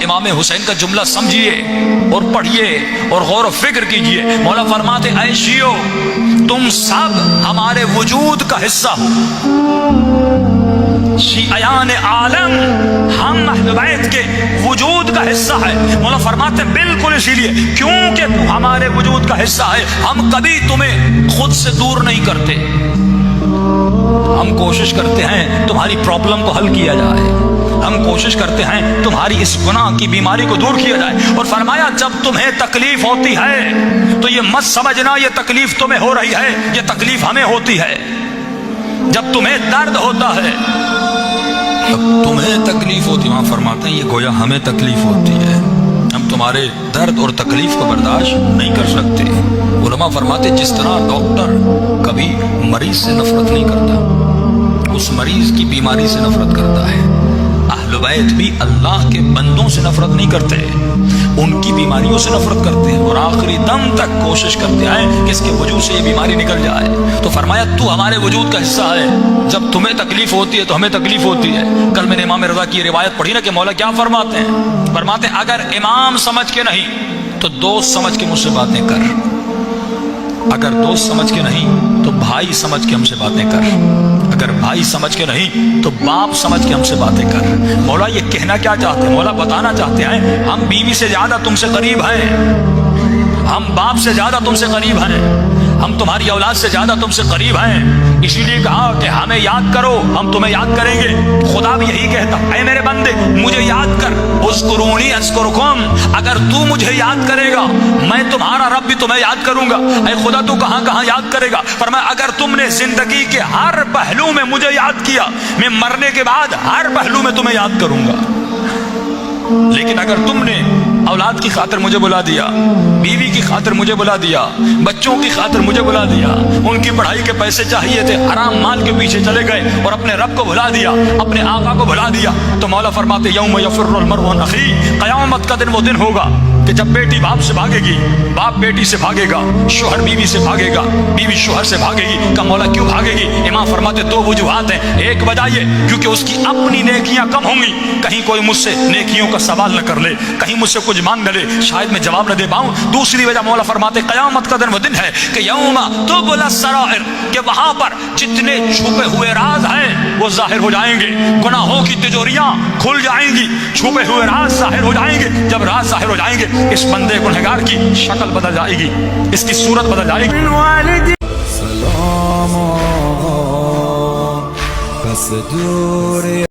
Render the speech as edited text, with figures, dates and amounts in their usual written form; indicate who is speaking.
Speaker 1: امام حسین کا جملہ سمجھیے اور پڑھیے اور غور و فکر کیجیے. مولا فرماتے اے شیعو تم سب ہمارے وجود کا حصہ ہو. شیعیان عالم ہم اہل بیت کے وجود کا حصہ ہے. مولا فرماتے بالکل اسی لیے کیونکہ تم ہمارے وجود کا حصہ ہے ہم کبھی تمہیں خود سے دور نہیں کرتے. ہم کوشش کرتے ہیں تمہاری پرابلم کو حل کیا جائے. ہم کوشش کرتے ہیں تمہاری اس گناہ کی بیماری کو دور کیا جائے. اور فرمایا جب تمہیں تکلیف ہوتی ہے تو یہ مت سمجھنا یہ تکلیف تمہیں ہو رہی ہے, یہ تکلیف ہمیں ہوتی ہے. جب تمہیں درد ہوتا ہے, جب تمہیں تکلیف ہوتی ہے, وہاں فرماتے ہیں یہ گویا ہمیں تکلیف ہوتی ہے, ہم تمہارے درد اور تکلیف کو برداشت نہیں کر سکتے. علماء فرماتے جس طرح ڈاکٹر کبھی مریض سے نفرت نہیں کرتا, اس مریض کی بیماری سے نفرت کرتا ہے, اہل بیت بھی اللہ کے بندوں سے نفرت نہیں کرتے, ان کی بیماریوں سے نفرت کرتے ہیں اور آخری دم تک کوشش کرتے ہیں کہ اس کے وجود سے یہ بیماری نکل جائے. تو فرمایا تو ہمارے وجود کا حصہ ہے, جب تمہیں تکلیف ہوتی ہے تو ہمیں تکلیف ہوتی ہے. کل میں نے امام رضا کی روایت پڑھی نا کہ مولا کیا فرماتے ہیں, فرماتے ہیں اگر امام سمجھ کے نہیں تو دوست سمجھ کے مجھ سے باتیں کر, اگر دوست سمجھ کے نہیں تو بھائی سمجھ کے ہم سے باتیں کر, اگر بھائی سمجھ کے نہیں تو باپ سمجھ کے ہم سے باتیں کر. مولا یہ کہنا کیا چاہتے ہیں, مولا بتانا چاہتے ہیں ہم بیوی سے زیادہ تم سے قریب ہیں, ہم باپ سے زیادہ تم سے قریب ہیں, ہم تمہاری اولاد سے زیادہ تم سے قریب ہیں. اسی لیے کہا کہ ہمیں یاد کرو ہم تمہیں یاد کریں گے. خدا بھی یہی کہتا اے میرے بندے مجھے یاد کر, اذکرونی اذکرکم, اگر تو مجھے یاد کرے گا میں تمہارا رب بھی تمہیں یاد کروں گا. اے خدا تو کہاں کہاں یاد کرے گا, فرمایا اگر تم نے زندگی کے ہر پہلو میں مجھے یاد کیا میں مرنے کے بعد ہر پہلو میں تمہیں یاد کروں گا. لیکن اگر تم نے اولاد کی خاطر مجھے بلا دیا, بیوی کی خاطر مجھے بلا دیا, بچوں کی خاطر مجھے بلا دیا, ان کی پڑھائی کے پیسے چاہیے تھے حرام مال کے پیچھے چلے گئے اور اپنے رب کو بھلا دیا, اپنے آقا کو بھلا دیا, تو مولا فرماتے یوم یفر المرء من اخیہ, قیامت کا دن وہ دن ہوگا کہ جب بیٹی باپ سے بھاگے گی, باپ بیٹی سے بھاگے گا, شوہر بیوی سے بھاگے گا, بیوی شوہر سے بھاگے گی. کہ مولا کیوں بھاگے گی, امام فرماتے دو وجوہات ہیں. ایک وجہ یہ کیونکہ اس کی اپنی نیکیاں کم ہوں گی, کہیں کوئی مجھ سے نیکیوں کا سوال نہ کر لے, کہیں مجھ سے کچھ مانگ نہ لے, شاید میں جواب نہ دے پاؤں. دوسری وجہ مولا فرماتے قیامت کا دن وہ دن ہے کہ یوم تبلی السرائر, کہ وہاں پر جتنے چھپے ہوئے راز ہیں وہ ظاہر ہو جائیں گے, گناہوں کی تجوریاں کھل جائیں گی, چھپے ہوئے راز ظاہر ہو جائیں گے. جب راز ظاہر ہو جائیں گے اس بندے گنہگار کی شکل بدل جائے گی, اس کی صورت بدل جائے گی.
Speaker 2: سلام